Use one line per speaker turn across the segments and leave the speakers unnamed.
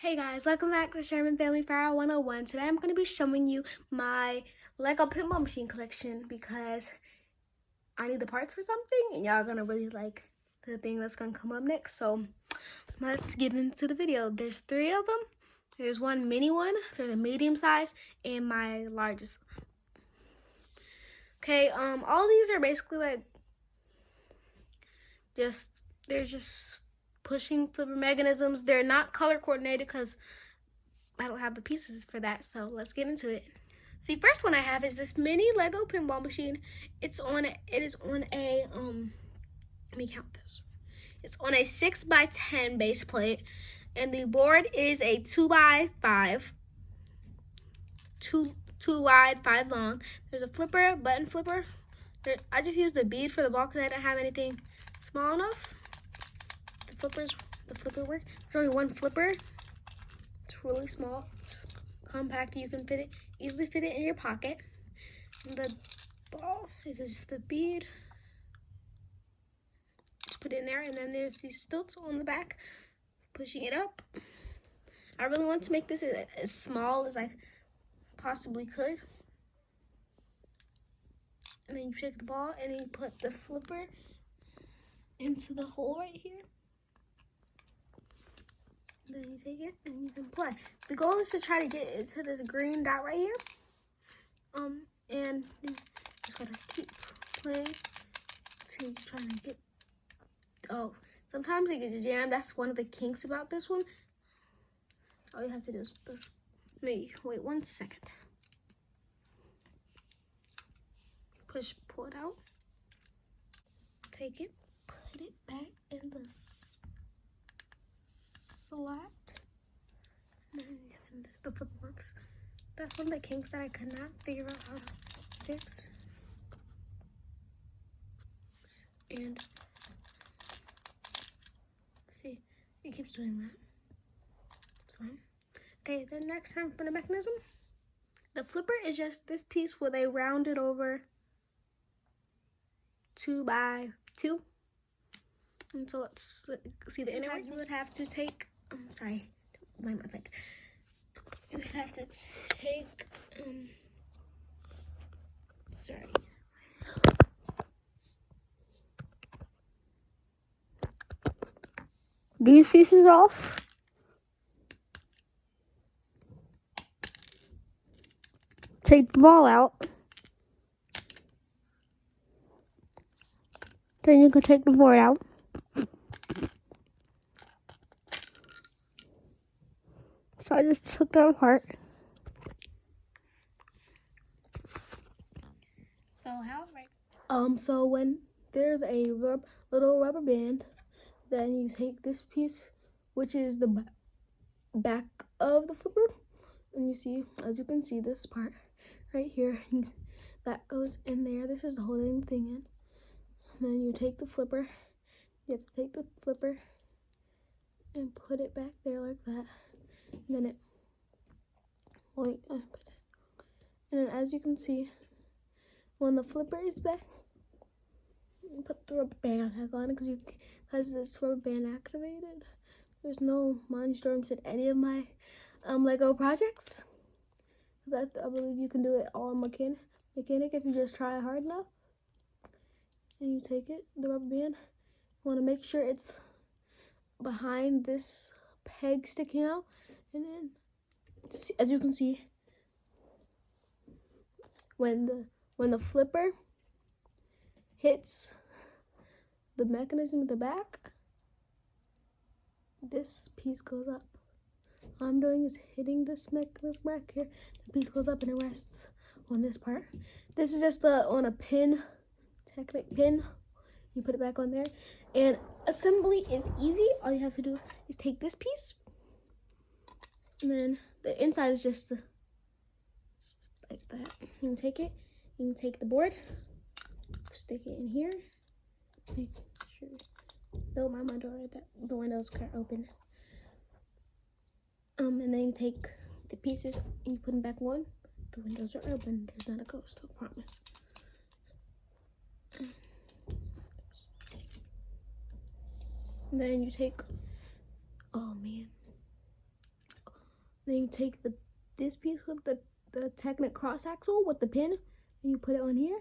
Hey guys, welcome back to Sherman Family Fire 101. Today I'm going to be showing you my Lego pinball machine collection because I need the parts for something and y'all are going to really like the thing that's going to come up next. So let's get into the video. There's 3 of them. There's one mini one, there's a medium size, and my largest. Okay, all these are basically like they're just pushing flipper mechanisms. They're not color coordinated because I don't have the pieces for that, so let's get into it. The first one I have is this mini Lego pinball machine. It is on a let me count this. It's on a 6x10 base plate, and the board is a 2x5, 2 wide, 5 long. There's a flipper, button flipper. I just used the bead for the ball because I didn't have anything small enough. The flipper work. There's only one flipper. It's really small. It's compact. You can easily fit it in your pocket. And the ball is just the bead. Just put it in there, and then there's these stilts on the back, pushing it up. I really want to make this as small as I possibly could. And then you take the ball, and then you put the flipper into the hole right here. Then you take it and you can play. The goal is to try to get it to this green dot right here. And you just gotta keep playing till you're trying to get. Oh, sometimes it gets jammed. That's one of the kinks about this one. All you have to do is this. Wait 1 second. Pull it out. Take it, put it back in the slot. And then the flip works. That's one of the kinks that I could not figure out how to fix. And see, it keeps doing that. It's fine. Okay, then next time for the mechanism. The flipper is just this piece where they rounded over 2x2. And so let's see the inner. You would have to take. I'm sorry, my foot. You would have to take. Sorry. These pieces off. Take the ball out. Then you can take the board out. So I just took that apart. So so when there's a little rubber band, then you take this piece, which is the back of the flipper, and you see, as you can see, this part right here, that goes in there. This is holding the thing in. And then you take the flipper. You have to take the flipper and put it back there like that. And then and then as you can see, when the flipper is back, you put the rubber band back on because this rubber band activated. There's no money storms in any of my Lego projects. I believe you can do it all mechanic if you just try hard enough. And you take it, the rubber band. You want to make sure it's behind this peg sticking out, and then as you can see, when the flipper hits the mechanism at the back, this piece goes up. All I'm doing is hitting this mechanism back here. The piece goes up and it rests on this part. This is just on a pin, Technic pin. You put it back on there, and assembly is easy. All you have to do is take this piece, and then the inside is just like that. You can take it. You can take the board, stick it in here. Make sure. Don't mind my door. The windows are open. And then you take the pieces and you put them back on. The windows are open. There's not a ghost, I promise. And then you take. Oh man. Then you take this piece with the Technic cross axle with the pin, and you put it on here,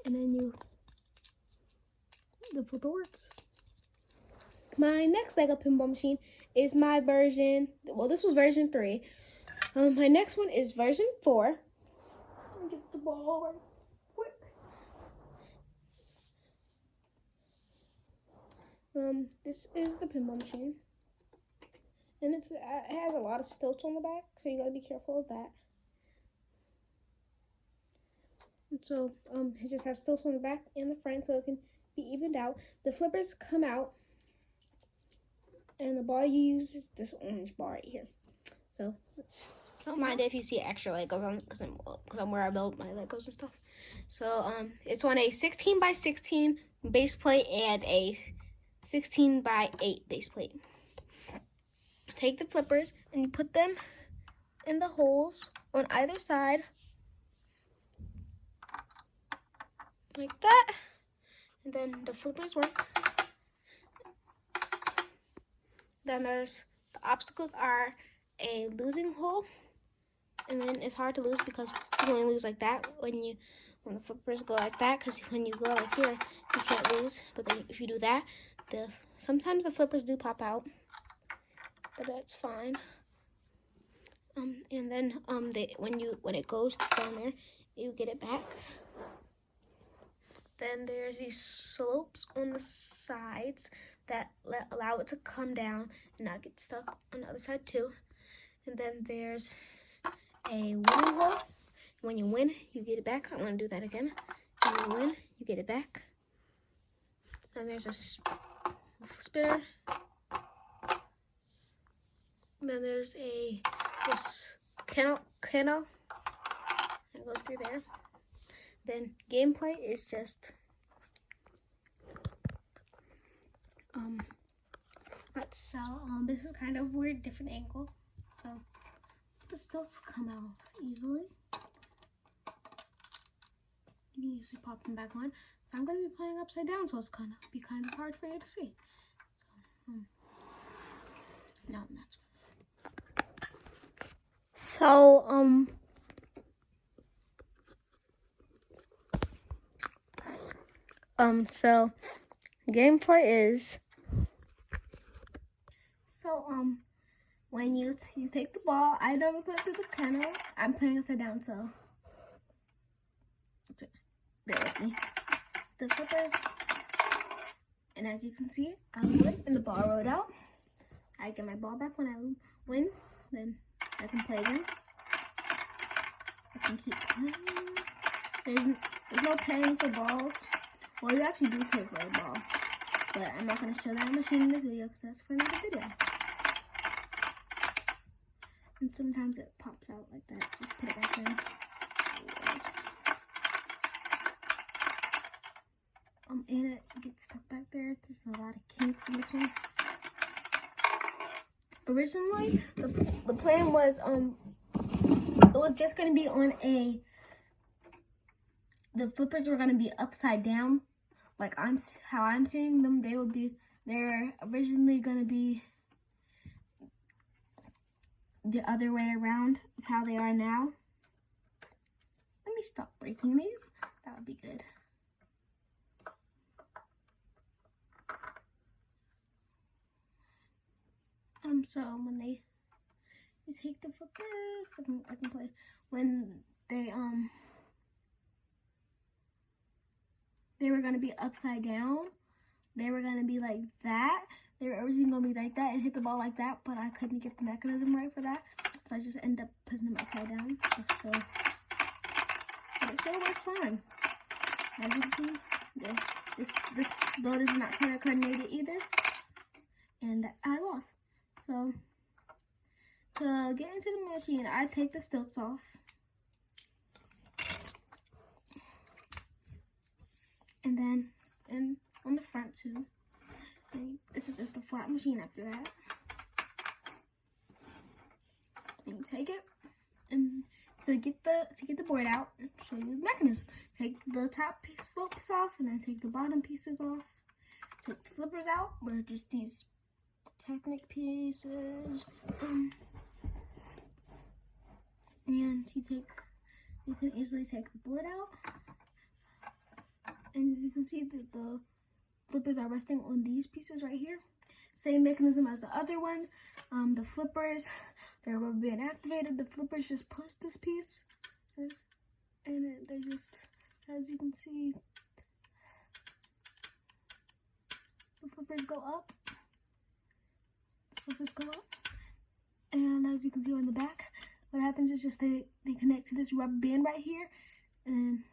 and then the flipper works. My next Lego pinball machine is my version, well, this was version 3. My next one is version 4. Let me get the ball right quick. This is the pinball machine. And it has a lot of stilts on the back, so you gotta be careful of that. And so, it just has stilts on the back and the front, so it can be evened out. The flippers come out, and the ball you use is this orange ball right here. So, don't mind if you see extra Legos on, because I'm where I build my Legos and stuff. So, it's on a 16x16 base plate and a 16x8 base plate. Take the flippers and you put them in the holes on either side, like that, and then the flippers work. Then there's the obstacles are a losing hole, and then it's hard to lose because you only lose like that when the flippers go like that, because when you go like here you can't lose. But then if you do that, sometimes the flippers do pop out, but that's fine. And then when it goes down there, you get it back. Then there's these slopes on the sides that allow it to come down and not get stuck on the other side too. And then there's a winning hole. When you win, you get it back. I'm gonna do that again. When you win, you get it back. And there's a spinner. And then there's this canal that goes through there. Then gameplay is just this is kind of a weird different angle. So the stilts come out easily. You can usually pop them back on. I'm gonna be playing upside down, so it's gonna be kind of hard for you to see. So now that's so gameplay is when you take the ball, I never put it through the kennel. I'm playing upside down, so just bear with me. The flippers, and as you can see, I win and the ball rolled out. I get my ball back when I win, then I can play again. I can keep playing. There's no paying for balls. Well, you actually do pay for a ball, but I'm not going to show that machine in this video because that's for another video. And sometimes it pops out like that. Just put it back in. And it gets stuck back there. There's a lot of kinks in this one. Originally, the plan was it was just going to be on the flippers were going to be upside down, like how I'm seeing them. They're originally going to be the other way around of how they are now. Let me stop breaking these. That would be good. So when you take the flippers, I can play. When they were gonna be upside down, they were gonna be like that. They were originally gonna be like that and hit the ball like that, but I couldn't get the mechanism right for that, so I just ended up putting them upside down. So, but it still works fine. As you can see, this build is not color coordinated either, and I lost. So, to get into the machine, I take the stilts off. And then, on the front too. And this is just a flat machine after that. And you take it, and to get the board out, I'll show you the mechanism. Take the top slopes off, and then take the bottom pieces off. Take the flippers out, where just these Technic pieces. and you can easily take the board out. And as you can see, the flippers are resting on these pieces right here. Same mechanism as the other one. The flippers, they're rubber band activated. The flippers just push this piece, and they just, as you can see, the flippers go up. And as you can see on the back, what happens is just they connect to this rubber band right here, and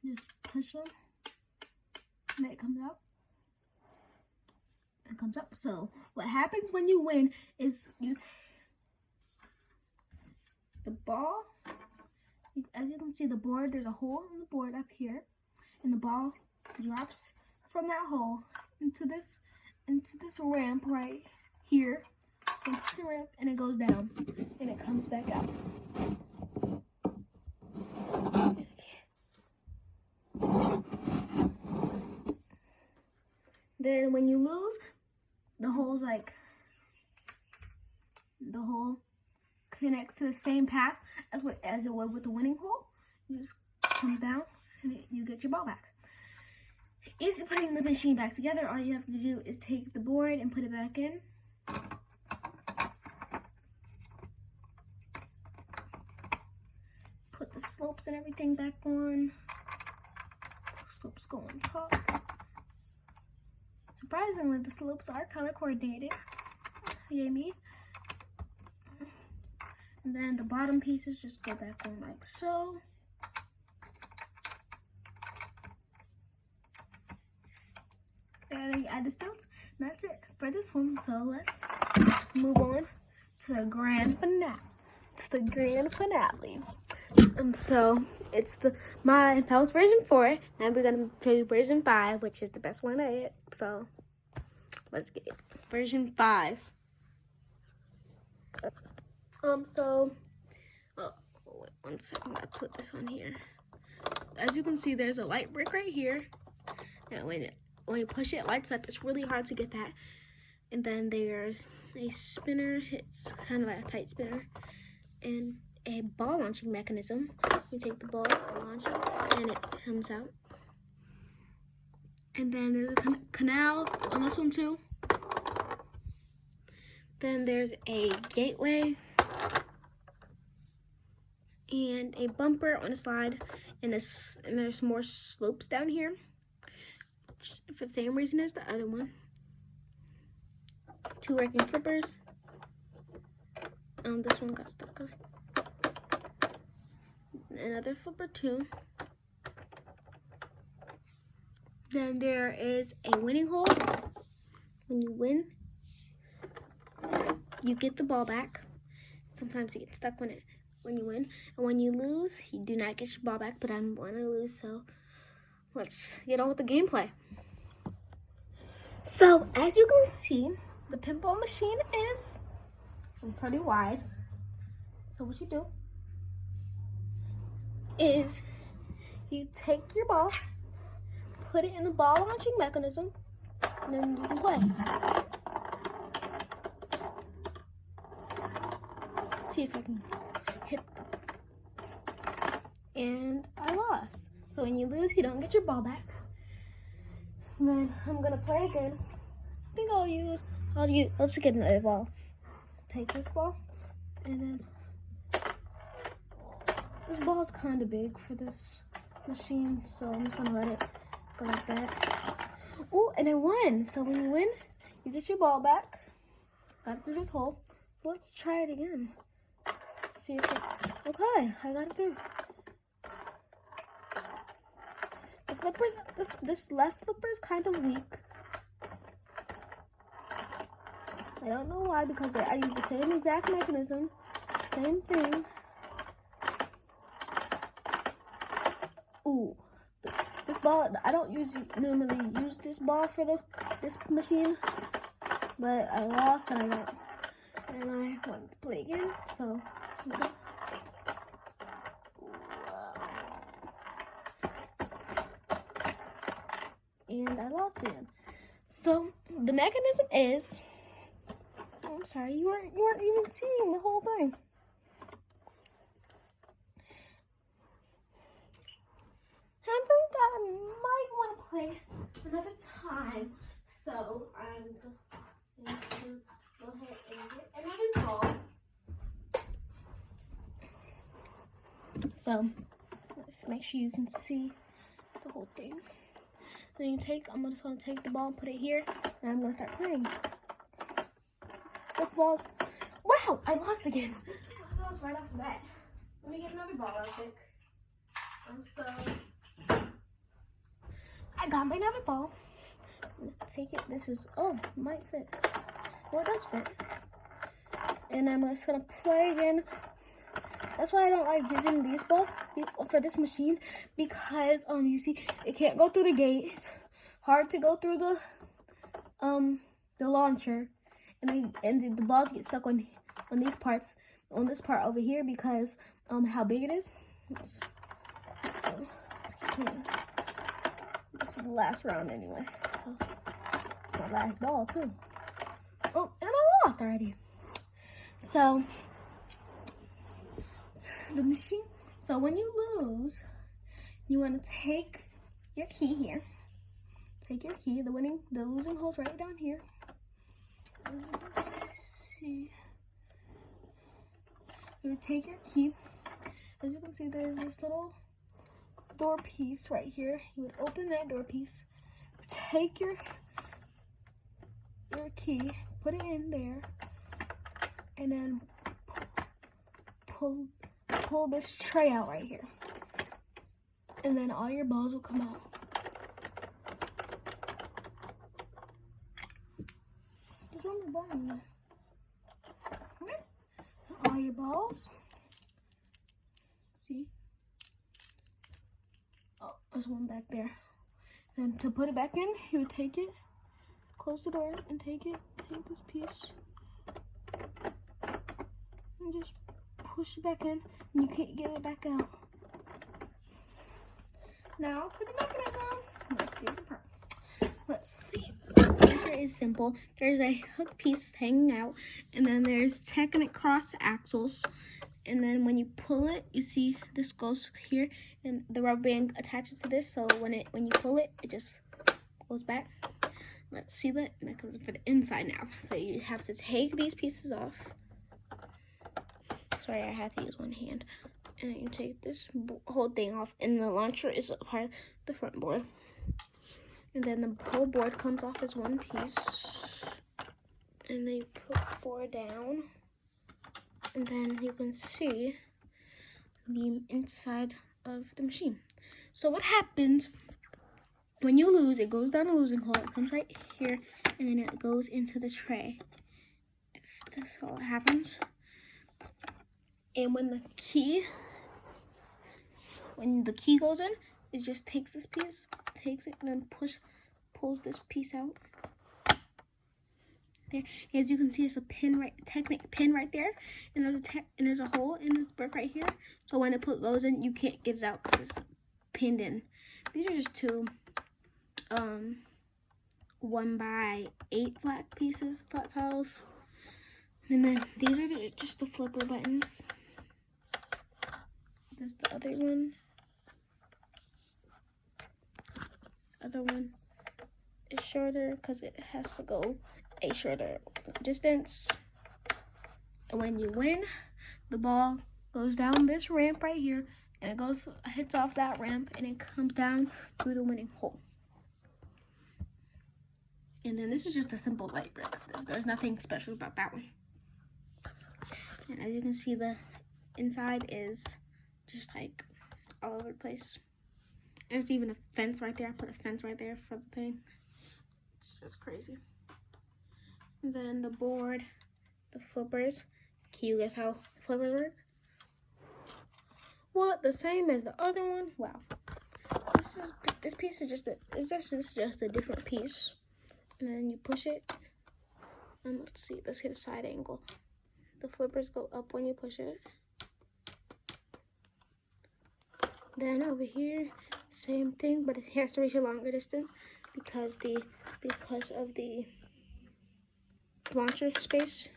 just push them, and it comes out. It comes up. So what happens when you win is the ball, as you can see the board, there's a hole in the board up here, and the ball drops from that hole into this ramp right here, into the ramp, and it goes down, and it comes back out. Then when you lose, the hole connects to the same path as it would with the winning hole. You just come down and you get your ball back. Easy putting the machine back together. All you have to do is take the board and put it back in. Put the slopes and everything back on. Slopes go on top. Surprisingly, the slopes are color coordinated. Yay me. And then the bottom pieces just go back on like so. And you add the stilts. And that's it for this one. So let's move on to the grand finale. It's the grand finale. So it's that was version 4. Now we're gonna show you version 5, which is the best one I had. So let's get it. Version 5. Wait 1 second, I put this on here. As you can see, there's a light brick right here. And when you push it, it lights up. It's really hard to get that. And then there's a spinner. It's kind of like a tight spinner. And a ball launching mechanism. You take the ball, it launches, and it comes out. And then there's a canal on this one too. Then there's a gateway and a bumper on the slide, and there's more slopes down here for the same reason as the other one. 2 working flippers. This one got stuck on. Another flipper too. Then there is a winning hole. When you win, you get the ball back. Sometimes you get stuck when you win. And when you lose, you do not get your ball back, but I don't want to lose, so let's get on with the gameplay. So, as you can see, the pinball machine is pretty wide. So what you do is you take your ball, put it in the ball launching mechanism, and then you can play. See if I can hit. And I lost. So when you lose, you don't get your ball back. And then I'm gonna play again. I think I'll just get another ball. Take this ball, and then this ball is kind of big for this machine, so I'm just gonna let it go like that. Oh, and I won. So when you win, you get your ball back. Got it through this hole. So let's try it again. See if okay, I got it through. The flippers, this left flipper is kind of weak. I don't know why, because I use the same exact mechanism, same thing. Ooh, this ball, I don't normally use this ball for this machine, but I lost and I want to play again, so. And I lost again. So the mechanism is, I'm sorry, you weren't even seeing the whole thing. another time. So I'm going to go ahead and get another ball. So let's make sure you can see the whole thing. Then I'm just gonna take the ball and put it here, and I'm gonna start playing. This ball's, wow, I lost again. I lost right off the bat. Let me get another ball real quick. So I got my another ball. Take it. This is, oh, might fit. Well, it does fit. And I'm just gonna play again. That's why I don't like using these balls for this machine, because you see it can't go through the gate. It's hard to go through the launcher, and the balls get stuck on these parts, on this part over here, because how big it is. Let's go. Let's keep playing. This is the last round anyway, so it's my last ball too. Oh, and I lost already. So the machine. So when you lose, you want to take your key here. Take your key. The losing hole's right down here. Let's see. You would take your key. As you can see, there's this little door piece right here. You would open that door piece. Take your key, put it in there, and then pull this tray out right here, and then all your balls will come out. There's one more ball in there. Okay. All your balls. See? Oh, there's one back there. And to put it back in, you would take it, close the door, and take this piece, and just push it back in, and you can't get it back out. Now for the mechanism. Let's see. The picture is simple. There's a hook piece hanging out, and then there's Technic cross axles. And then when you pull it, you see this goes here, and the rubber band attaches to this. So when you pull it, it just goes back. Let's see the mechanism for the inside now. So you have to take these pieces off. Sorry, I have to use one hand. And you take this whole thing off, and the launcher is a part of the front board. And then the whole board comes off as one piece. And then you put the board down. And then you can see the inside of the machine. So what happens when you lose, it goes down a losing hole. It comes right here, and then it goes into the tray. That's all that happens. And when the key goes in, it just takes this piece, takes it, and then pulls this piece out. There, as you can see, there's a Technic pin right there, and there's a hole in this brick right here. So when it goes in, you can't get it out because it's pinned in. These are just two 1x8 flat tiles, and then these are just the flipper buttons. There's the other one. Other one is shorter because it has to go a shorter distance. And when you win, the ball goes down this ramp right here, and it hits off that ramp, and it comes down through the winning hole. And then this is just a simple light brick. There's nothing special about that one. And as you can see, the inside is just like all over the place. There's even a fence right there. I put a fence right there for the thing. It's just crazy. And then the board, the flippers. Can you guess how the flippers work? Well, the same as the other one. Wow. This piece is just a different piece. And then you push it. And let's get a side angle. The flippers go up when you push it. Then over here, same thing, but it has to reach a longer distance because of the launcher space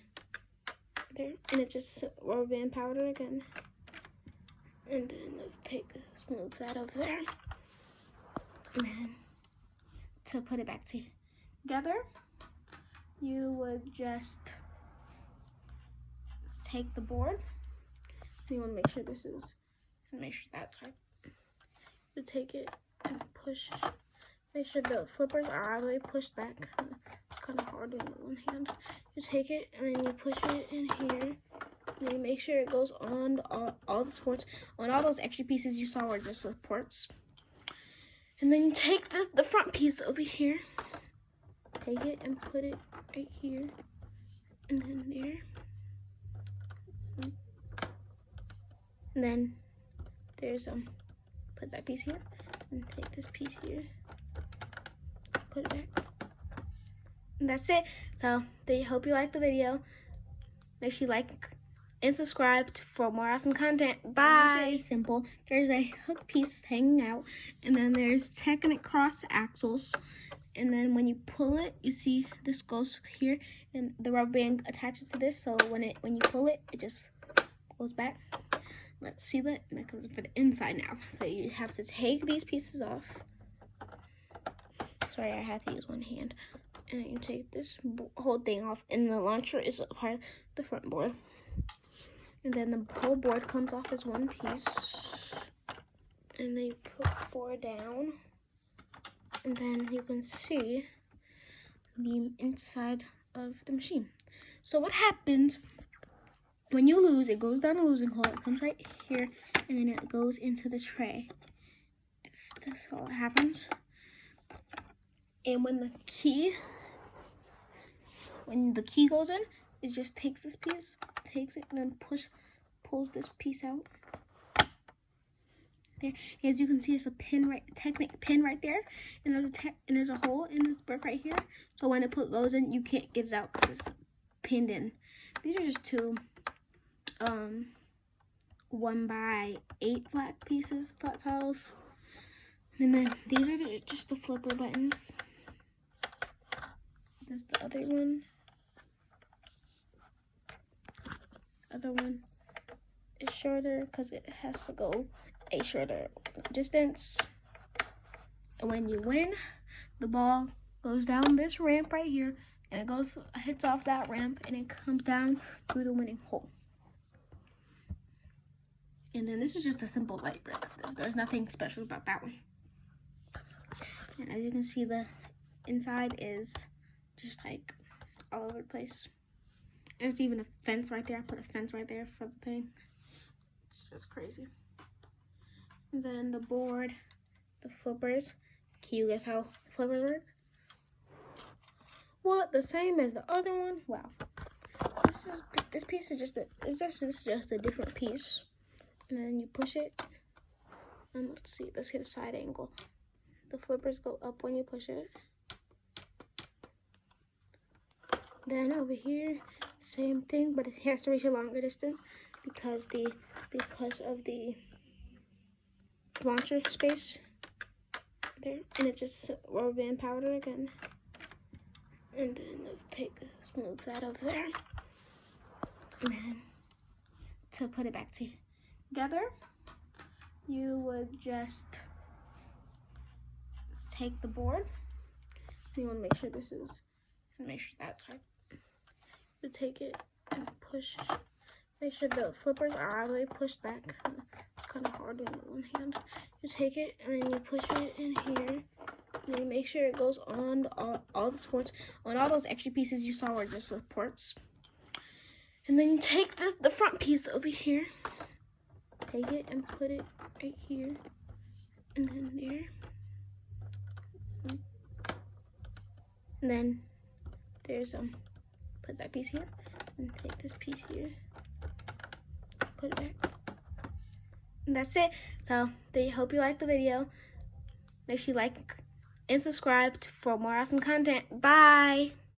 there, and it just rubber band powder again. And then let's smooth that over there. And then to put it back together, you would just take the board. You want to make sure this is, and make sure that's right. You take it and push. Make sure the flippers are all the way pushed back. It's kind of hard doing it with one hand. You take it and then you push it in here. And you make sure it goes on all the supports. On all those extra pieces you saw were just supports. And then you take the front piece over here. Take it and put it right here. And then there. And then there's put that piece here. And take this piece here. Put it back. And that's it. So they hope you like the video. Make sure you like and subscribe for more awesome content. Bye. It's simple. There's a hook piece hanging out, and then there's Technic cross axles. And then when you pull it, you see this goes here, and the rubber band attaches to this. So when you pull it, it just goes back. Let's see that. And that comes for the inside now. So you have to take these pieces off. Sorry, I have to use one hand. And then you take this whole thing off, and the launcher is a part of the front board. And then the whole board comes off as one piece. And then you put the board down. And then you can see the inside of the machine. So what happens when you lose, it goes down the losing hole. It comes right here, and then it goes into the tray. That's all that happens. And when the key goes in, it just takes this piece, takes it, and then pulls this piece out. There, as you can see, it's a Technic pin right there, and there's a hole in this brick right here. So when it goes in, you can't get it out because it's pinned in. These are just two 1x8 flat tiles, and then these are just the flipper buttons. There's the other one. Other one is shorter because it has to go a shorter distance. And when you win, the ball goes down this ramp right here, and it hits off that ramp, and it comes down through the winning hole. And then this is just a simple light brick. There's nothing special about that one. And as you can see, the inside is just like all over the place. There's even a fence right there. I put a fence right there for the thing. It's just crazy. And then the board, the flippers. Can you guess how the flippers work? Well, the same as the other one. Wow. This piece is just a different piece. And then you push it. And let's get a side angle. The flippers go up when you push it. Then over here, same thing, but it has to reach a longer distance because of the launcher space there, and it just rubber band powder again. And then let's move that over there. And then to put it back together, you would just take the board. You want to make sure this is, and make sure that's right. You take it and push. Make sure the flippers are all the way pushed back. It's kind of hard doing it with one hand. You take it and then you push it in here. And you make sure it goes on all the supports. On all those extra pieces you saw were just supports. And then you take the front piece over here. Take it and put it right here. And then there. And then there's put that piece here, and take this piece here, put it back. And that's it. So they hope you like the video. Make sure you like and subscribe for more awesome content. Bye.